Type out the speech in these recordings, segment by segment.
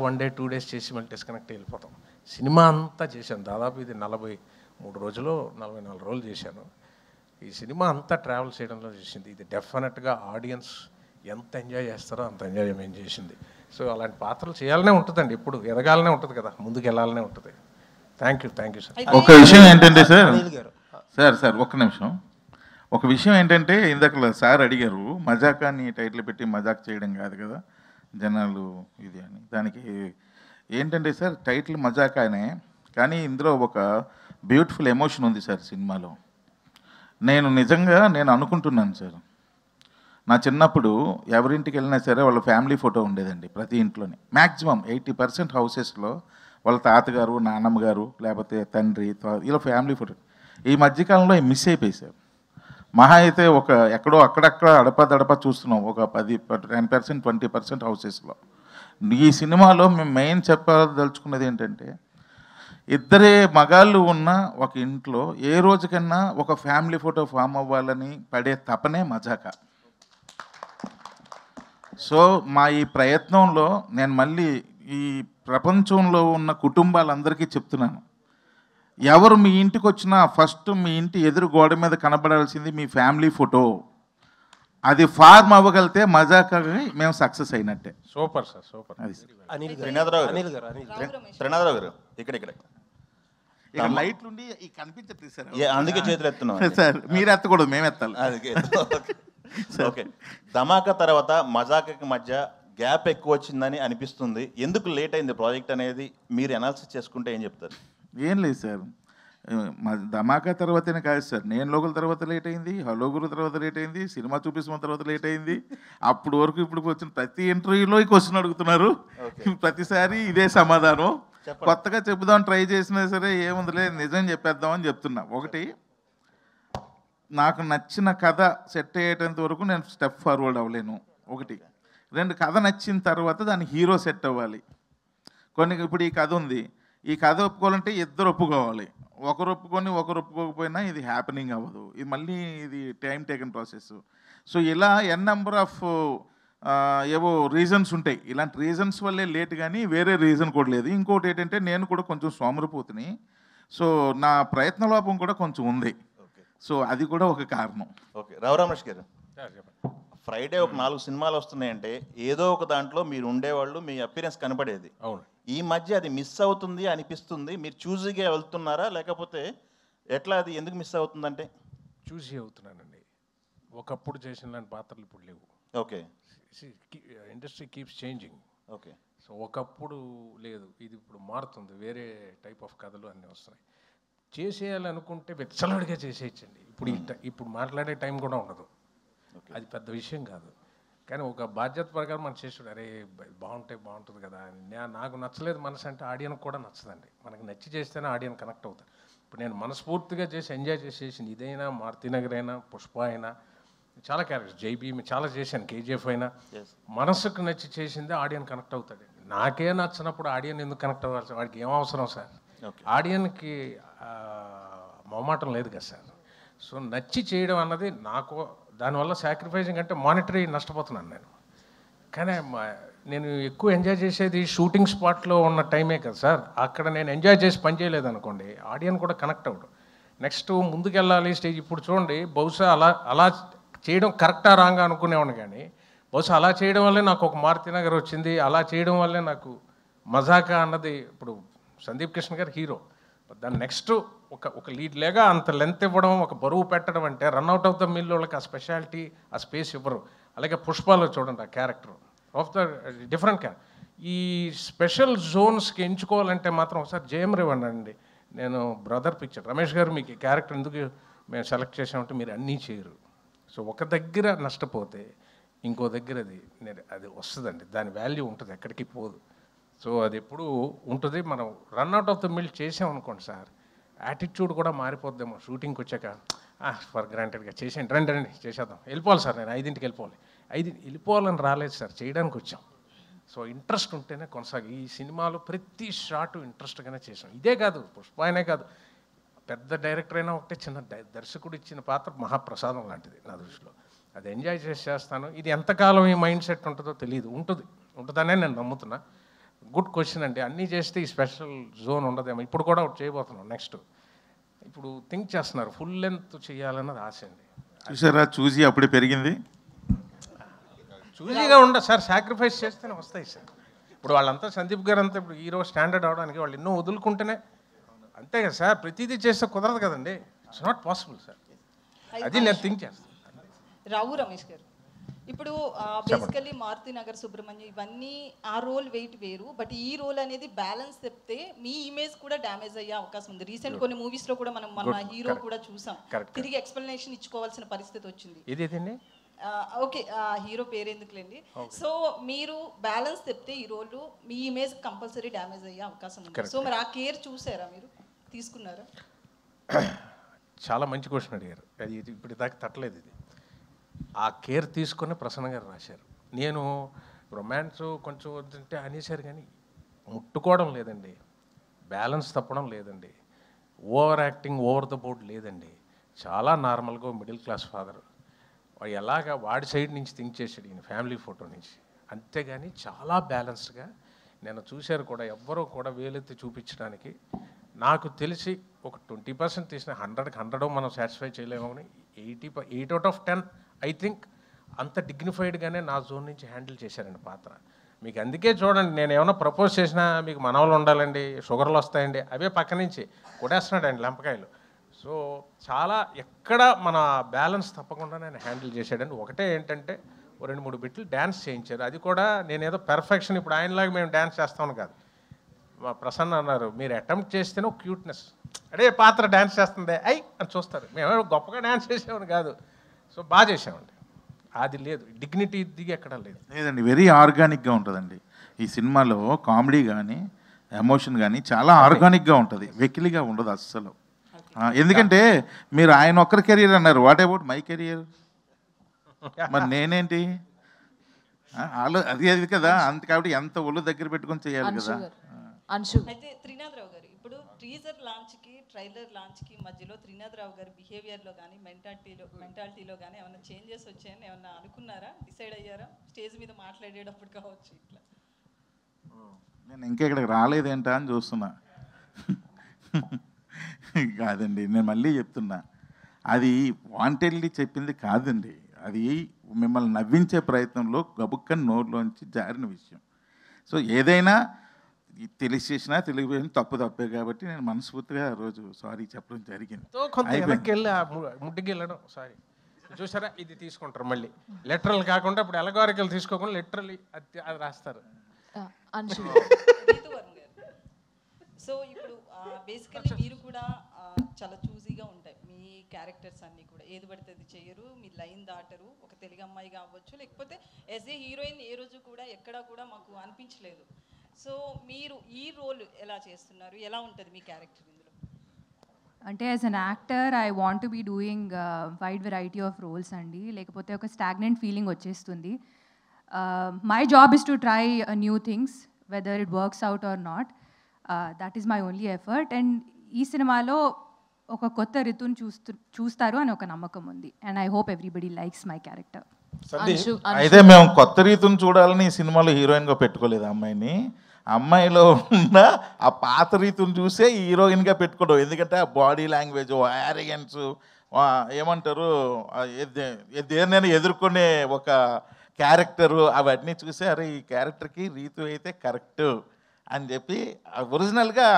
1 day 2 days చేసి మళ్ళీ disconnect వెళ్ళిపోతాం. సినిమా అంతా చేశాను. దాదాపు ఇది 43 రోజులు 44 రోజులు చేశాను. ఈ సినిమా అంతా ట్రావెల్ చేయడంలో చేసింది. ఇది డెఫినెట్గా ఆడియన్స్ ఎంత ఎంజాయ్ చేస్తారో అంత ఎంజాయ్మెంట్ చేసింది. సో అలాంటి పాత్రలు చేయాలనే ఉంటుందండి, ఎప్పుడు ఎదగాలనే ఉంటుంది కదా, ముందుకు వెళ్ళాలనే ఉంటుంది. Thank you sir. ఒక విషయం ఏంటంటే సార్ ఒక్క నిమిషం. ఒక విషయం ఏంటంటే ఇందాక సార్ అడిగారు, మజాక్ అని టైటిల్ పెట్టి మజాక్ చేయడం కాదు కదా జనాలు ఇది అని. దానికి ఏంటంటే సార్ టైటిల్ మజాక్ అనే, కానీ ఇందులో ఒక బ్యూటిఫుల్ ఎమోషన్ ఉంది సార్ సినిమాలో. నేను అనుకుంటున్నాను సార్, నా చిన్నప్పుడు ఎవరింటికి వెళ్ళినా సరే వాళ్ళ ఫ్యామిలీ ఫోటో ఉండేదండి ప్రతి ఇంట్లోనే. మ్యాక్సిమం 80% హౌసెస్లో వాళ్ళ తాతగారు, నాన్నమ్మ గారు, లేకపోతే తండ్రి, ఇలా ఫ్యామిలీ ఫోటో. ఈ మధ్యకాలంలో మిస్ అయిపోయి సార్. మహా అయితే ఒక ఎక్కడో అక్కడక్కడ అడప చూస్తున్నాం, ఒక 10% 20% హౌసెస్లో. ఈ సినిమాలో మేము మెయిన్ చెప్పదలుచుకున్నది ఏంటంటే, ఇద్దరే మగాళ్ళు ఉన్న ఒక ఇంట్లో ఏ రోజుకన్నా ఒక ఫ్యామిలీ ఫోటో ఫామ్ అవ్వాలని పడే తపనే మజాక. సో మా ఈ ప్రయత్నంలో నేను మళ్ళీ ఈ ప్రపంచంలో ఉన్న కుటుంబాలందరికీ చెప్తున్నాను, ఎవరు మీ ఇంటికి వచ్చినా ఫస్ట్ మీ ఇంటి ఎదురు గోడ మీద కనబడాల్సింది మీ ఫ్యామిలీ ఫోటో. అది ఫార్మ్ అవ్వగలితే మజాకని మేము సక్సెస్ అయినట్టే. Super sir, super. అది త్రినాథరావు గారు ఇక్కడ లైట్లు ఉండి కనిపించట్లేదు సార్, అందుకే చేతులు ఎత్తున్నాం సార్. మీరు ఎత్తకూడదు, మేము ఎత్తాలి. ఓకే, ధమాకా తర్వాత మజాకకి మధ్య గ్యాప్ ఎక్కువ వచ్చిందని అనిపిస్తుంది. ఎందుకు లేట్ అయింది ప్రాజెక్ట్ అనేది మీరు అనాలిసిస్ చేసుకుంటే ఏం చెప్తారు? ఏం లేదు సార్, ధమాకా తర్వాతనే కాదు సార్, నేను లోకల్ తర్వాత లేట్ అయింది, హలో గురు తర్వాత లేట్ అయింది, సినిమా చూపిస్తున్న తర్వాత లేట్ అయింది. అప్పుడు వరకు ఇప్పుడు వచ్చిన ప్రతి ఇంటర్వ్యూలో ఈ క్వశ్చన్ అడుగుతున్నారు, ప్రతిసారి ఇదే సమాధానం. కొత్తగా చెప్పుదాం ట్రై చేసినా సరే ఏముందిలే నిజం చెప్పేద్దామని చెప్తున్నా. ఒకటి, నాకు నచ్చిన కథ సెట్ అయ్యేటంత వరకు నేను స్టెప్ ఫార్వర్డ్ అవ్వలేను. ఒకటి. రెండు, కథ నచ్చిన తర్వాత దాని హీరో సెట్ అవ్వాలి. ఇప్పుడు ఈ కథ ఉంది, ఈ కథ ఒప్పుకోవాలంటే ఇద్దరు ఒప్పుకోవాలి. ఒకరు ఒప్పుకొని ఒకరు ఒప్పుకోకపోయినా ఇది హ్యాపెనింగ్ అవ్వదు. ఇది మళ్ళీ ఇది టైం టేకన్ ప్రాసెస్. సో ఇలా నెంబర్ ఆఫ్ ఏవో రీజన్స్ ఉంటాయి. ఇలాంటి రీజన్స్ వల్లే లేట్, కానీ వేరే రీజన్ కూడా లేదు. ఇంకోటి ఏంటంటే నేను కూడా కొంచెం సోమరిపోతుని, సో నా ప్రయత్న లోపం కూడా కొంచెం ఉంది. సో అది కూడా ఒక కారణం. ఓకే, రఘురామేష్ గారు, ఫ్రైడే ఒక 4 సినిమాలు వస్తున్నాయంటే ఏదో ఒక దాంట్లో మీరు ఉండేవాళ్ళు, మీ అపీరెన్స్ కనపడేది. అవును. ఈ మధ్య అది మిస్ అవుతుంది అనిపిస్తుంది. మీరు చూజీగా వెళ్తున్నారా, లేకపోతే ఎట్లా, అది ఎందుకు మిస్ అవుతుందంటే? చూసి అవుతున్నానండి. ఒకప్పుడు చేసిన లాంటి పాత్రలు ఇప్పుడు లేవు. Okay, industry keeps changing. Okay. So ఒకప్పుడు లేదు, ఇది ఇప్పుడు మారుతుంది. వేరే టైప్ ఆఫ్ కథలు అన్నీ వస్తున్నాయి. చేసేయాలనుకుంటే వెచ్చలడిగా చేసేయచ్చండి. ఇప్పుడు మాట్లాడే టైం కూడా ఉండదు. అది పెద్ద విషయం కాదు. కానీ ఒక బాధ్యత ప్రకారం మనం చేసాడు, అరే బాగుంటుంది కదా అని. నాకు నచ్చలేదు మనసు అంటే ఆడియన్కి కూడా నచ్చదండి. మనకి నచ్చి చేస్తేనే ఆడియన్ కనెక్ట్ అవుతారు. ఇప్పుడు నేను మనస్ఫూర్తిగా చేసి ఎంజాయ్ చేసేసింది ఇదైనా, మారుతినగర్ అయినా, పుష్ప అయినా, చాలా క్యారెక్టర్స్, జైబీ చాలా చేశాను, కేజీఎఫ్ అయినా. మనసుకు నచ్చి చేసిందే ఆడియన్ కనెక్ట్ అవుతాడు. నాకే నచ్చినప్పుడు ఆడియన్ ఎందుకు కనెక్ట్ అవ్వాలి? వాడికి ఏం అవసరం సార్? ఆడియన్కి మొహమాటం లేదు కదా సార్. సో నచ్చి చేయడం అన్నది నాకు, దానివల్ల సాక్రిఫైసింగ్ అంటే మానిటరీ నష్టపోతున్నాను నేను. కానీ నేను ఎక్కువ ఎంజాయ్ చేసేది షూటింగ్ స్పాట్లో ఉన్న టైమే కదా సార్. అక్కడ నేను ఎంజాయ్ చేసి పని చేయలేదు అనుకోండి, ఆడియన్ కూడా కనెక్ట్ అవ్వడు. నెక్స్ట్ ముందుకెళ్ళాలి స్టేజ్. ఇప్పుడు చూడండి, బహుశా అలా చేయడం కరెక్టా రాంగా అనుకునేవాడిని, కానీ బహుశా అలా చేయడం వల్లే నాకు ఒక మారుతినగర్ వచ్చింది. అలా చేయడం వల్లే నాకు మజాకా అన్నది. ఇప్పుడు సందీప్ కృష్ణ గారు హీరో, దాని నెక్స్ట్ ఒక లీడ్ లేగా అంత లెంత్ ఇవ్వడం, ఒక బరువు పెట్టడం అంటే రన్అట్ ఆఫ్ ద మిల్ వాళ్ళకి ఆ స్పెషాలిటీ, ఆ స్పేస్ ఇవ్వరు. అలాగే పుష్పాలో చూడండి, ఆ character of the different character. ఈ స్పెషల్ జోన్స్కి ఎంచుకోవాలంటే మాత్రం ఒకసారి జయం ఇవ్వండి. నేను బ్రదర్ పిక్చర్ రమేష్ గారు మీకు ఈ క్యారెక్టర్ ఎందుకు మేము సెలెక్ట్ చేసామంటే మీరు అన్నీ చేయరు. సో ఒక దగ్గర నష్టపోతే ఇంకో దగ్గర అది వస్తుందండి, దాని వాల్యూ ఉంటుంది, ఎక్కడికి పోదు. సో అది ఎప్పుడు ఉంటుంది. మనం రన్అట్ ఆఫ్ ద మిల్ చేసామనుకోండి సార్, యాటిట్యూడ్ కూడా మారిపోద్దేమో. షూటింగ్కి వచ్చాక ఫర్ గ్రాంటెడ్గా చేసేయండి, రండి చేసేద్దాం, వెళ్ళిపోవాలి సార్, నేను 5ంటికి వెళ్ళిపోవాలి. 5 వెళ్ళిపోవాలని రాలేదు సార్, చేయడానికి వచ్చాం. సో ఇంట్రెస్ట్ ఉంటేనే కొనసాగి. ఈ సినిమాలో ప్రతి షాటు ఇంట్రెస్ట్గానే చేసాం. ఇదే కాదు, పుష్ప అయినే కాదు, పెద్ద డైరెక్టర్ అయినా ఒకటే, చిన్న దర్శకుడు ఇచ్చిన పాత్ర మహాప్రసాదం లాంటిది నా దృష్టిలో. అది ఎంజాయ్ చేస్తాను. ఇది ఎంతకాలం ఈ మైండ్ సెట్ ఉంటుందో తెలియదు, ఉంటుందనే నేను నమ్ముతున్నా. గుడ్ క్వశ్చన్ అండి. అన్నీ చేస్తే ఈ స్పెషల్ జోన్ ఉండదేమో. ఇప్పుడు కూడా ఒకటి చేయబోతున్నాం నెక్స్ట్. ఇప్పుడు థింక్ చేస్తున్నారు ఫుల్ లెంత్ చేయాలన్నది ఆశ అండి. చూసారా, చూసి అప్పుడే పెరిగింది. చూజీగా ఉండదు సార్, సాక్రిఫైస్ చేస్తేనే వస్తాయి సార్. ఇప్పుడు వాళ్ళంతా సందీప్ గారు అంతా ఇప్పుడు హీరో స్టాండర్డ్ అవడానికి వాళ్ళు ఎన్నో వదులుకుంటేనే, అంతే కదా సార్. ప్రతిదీ చేస్తే కుదరదు కదండి. It's not possible sir. అది నేను థింక్ చేస్తాను. రావు రమేష్ గారు, ఇప్పుడు బేసికల్లీ మారుతి నగర్ సుబ్రహ్మణ్యం ఇవన్నీ ఆ రోల్ వెయిట్ వేరు, బట్ ఈ రోల్ అనేది బ్యాలెన్స్ చెప్తే మీ ఇమేజ్ కూడా డ్యామేజ్ అయ్యే అవకాశం ఉంది. రీసెంట్ కొన్ని మూవీస్ లో కూడా మనం మన హీరో కూడా చూసాం, తిరిగి ఎక్స్ప్లెనేషన్ ఇచ్చుకోవాల్సిన పరిస్థితి వచ్చింది. ఇదేండి ఓకే, హీరో పేరు ఎందుకులేండి. సో మీరు బ్యాలెన్స్ చెప్తే ఈ రోల్ మీ ఇమేజ్ కంపల్సరీ డ్యామేజ్ అయ్యే అవకాశం ఉంది. సో మరి ఆ కేర్ చూసారా, మీరు తీసుకున్నారా? చాలా మంచి క్వశ్చన్ అడిగారు. అది ఇప్పుడు దాకా తట్టలేదు. ఇది ఆ కేర్ తీసుకొని ప్రసన్న గారు రాశారు. నేను రొమాన్స్ కొంచెం వద్దంటే అనేసారు, కానీ ముట్టుకోవడం లేదండి, బ్యాలెన్స్ తప్పడం లేదండి, over acting over the board లేదండి. చాలా నార్మల్గా మిడిల్ క్లాస్ ఫాదర్ వాడు ఎలాగా వాడి సైడ్ నుంచి థింక్ చేసాడు ఈయన ఫ్యామిలీ ఫోటో నుంచి, అంతేగాని చాలా బ్యాలెన్స్డ్గా నేను చూశారు కూడా. ఎవ్వరూ కూడా వేలెత్తి చూపించడానికి నాకు తెలిసి ఒక 20% తీసిన 100కి 100 మనం సాటిస్ఫై చేయలేము. కానీ 8 out of 10 ఐ థింక్ అంత డిగ్నిఫైడ్గానే నా జోన్ నుంచి హ్యాండిల్ చేశారండి పాత్ర. మీకు అందుకే చూడండి, నేను ఏమైనా ప్రపోజ్ చేసినా మీకు మనవలు ఉండాలండి, షుగర్లు వస్తాయండి, అవే పక్క నుంచి కొట్టేస్తున్నాడండి లెంపకాయలు. సో చాలా ఎక్కడ మన బ్యాలెన్స్ తప్పకుండా నేను హ్యాండిల్ చేశాడండి. ఒకటే ఏంటంటే 2-3 బిట్లు డ్యాన్స్ చేయించారు. అది కూడా నేనేదో పెర్ఫెక్షన్ ఇప్పుడు ఆయనలాగా మేము డ్యాన్స్ చేస్తామని కాదు. మా ప్రసన్న అన్నారు, మీరు అటెంప్ట్ చేస్తేనే క్యూట్నెస్, అడే పాత్ర డ్యాన్స్ చేస్తుంది అని చూస్తారు. మేము గొప్పగా డ్యాన్స్ చేసామని కాదు. సో బాగా చేసామండి. అది లేదు, డిగ్నిటీ దిగి ఎక్కడ లేదు. లేదండి, వెరీ ఆర్గానిక్గా ఉంటుందండి ఈ సినిమాలో. కామెడీ కానీ ఎమోషన్ కానీ చాలా ఆర్గానిక్గా ఉంటుంది, వెకిలిగా ఉండదు అస్సలు. ఎందుకంటే మీరు ఆయన ఒక్కరి కెరీర్ అన్నారు, వాట్ అబౌట్ మై కెరియర్? మరి నేనేంటి? అది కదా, అంత కాబట్టి ఎంత ఒళ్ళు దగ్గర పెట్టుకొని చేయాలి కదా. అయితే త్రినాథరావు గారు, ఇప్పుడు టీజర్ లాంచ్కి ట్రైలర్ లాంచ్కి మధ్యలో త్రినాథరావు గారి బిహేవియర్లో కానీ మెంటాలిటీలో కానీ ఏమైనా చేంజెస్ వచ్చాయని ఏమన్నా అనుకున్నారా, డిసైడ్ అయ్యారా? స్టేజ్ మీద మాట్లాడేటప్పుడు కావచ్చు ఇట్లా. నేను ఇంకా ఇక్కడికి రాలేదేంటా అని చూస్తున్నా. కాదండి, నేను మళ్ళీ చెప్తున్నా, అది వాంటెడ్లీ చెప్పింది కాదండి. అది మిమ్మల్ని నవ్వించే ప్రయత్నంలో గబుక్కని నోరులోంచి జారిన విషయం. సో ఏదైనా తెలిసి చేసినా తెలియపోయినా తప్పే కాబట్టి నేను మనస్ఫూర్తిగా ఆ రోజు సారీ చెప్పడం జరిగింది. ముడ్డికి వెళ్ళడం సారీ చూసారా, ఇది తీసుకుంటారు మళ్ళీ లెటరల్ కాకుండా. ఇప్పుడు ఎలగారికలు తీసుకోకుండా లిటరల్లీ అది రాస్తారు. సో ఇప్పుడు బేసికల్లీ మీరు కూడా చాలా చూజీగా ఉంటాయి మీ క్యారెక్టర్స్ అన్నీ కూడా, ఏది పడితే అది చేయరు, మీ లైన్ దాటరు. ఒక తెలుగు అమ్మాయి కావచ్చు, లేకపోతే యాజ్ ఏ హీరోయిన్ ఏ రోజు కూడా ఎక్కడా కూడా మాకు అనిపించలేదు. సో మీరు ఈ రోల్ ఎలా చేస్తున్నారు, ఎలా ఉంటుంది మీ క్యారెక్టర్ ఇందులో? అంటే as an actor I want to be doing wide variety of roles అండి, లేకపోతే ఒక స్టాగ్నెంట్ ఫీలింగ్ వచ్చేస్తుంది. My job is to try new things whether it works out or not. That is my only effort. And ఈ సినిమాలో ఒక కొత్త రితుని చూస్తారు అని ఒక నమ్మకం ఉంది. And I hope everybody likes my character. అయితే మేము కొత్త రీతిని చూడాలని ఈ సినిమాలో హీరోయిన్గా పెట్టుకోలేదు అమ్మాయిని. అమ్మాయిలో ఉన్న ఆ పాత రీతిని చూసే హీరోయిన్గా పెట్టుకోవడం. ఎందుకంటే ఆ బాడీ లాంగ్వేజ్, యారిగెన్స్, ఏమంటారు, దేన్నైనా ఎదుర్కొనే ఒక క్యారెక్టరు, అవన్నీ చూసే అరే ఈ క్యారెక్టర్కి రీతు అయితే కరెక్ట్ అని చెప్పి ఒరిజినల్గా.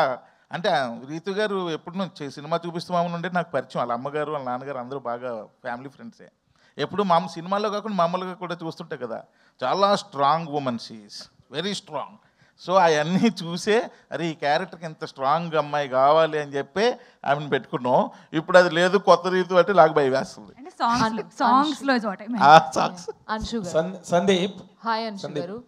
అంటే రీతు గారు ఎప్పుడు నుంచి సినిమా చూపిస్తామని ఉంటే నాకు పరిచయం. వాళ్ళ అమ్మగారు వాళ్ళ నాన్నగారు అందరూ బాగా ఫ్యామిలీ ఫ్రెండ్సే. ఎప్పుడు మా సినిమాలో కాకుండా మామూలుగా కూడా చూస్తుంటే కదా, చాలా strong women, she is very strong. So అవన్నీ చూసే అరే ఈ క్యారెక్టర్కి ఇంత స్ట్రాంగ్ అమ్మాయి కావాలి అని చెప్పి ఆమెను పెట్టుకున్నాం. ఇప్పుడు అది లేదు, కొత్త రీతి అంటే నాకు భయం వేస్తుంది. సాంగ్స్ లో సాంగ్స్ సందీప్ హాయ్ అంశు గారు.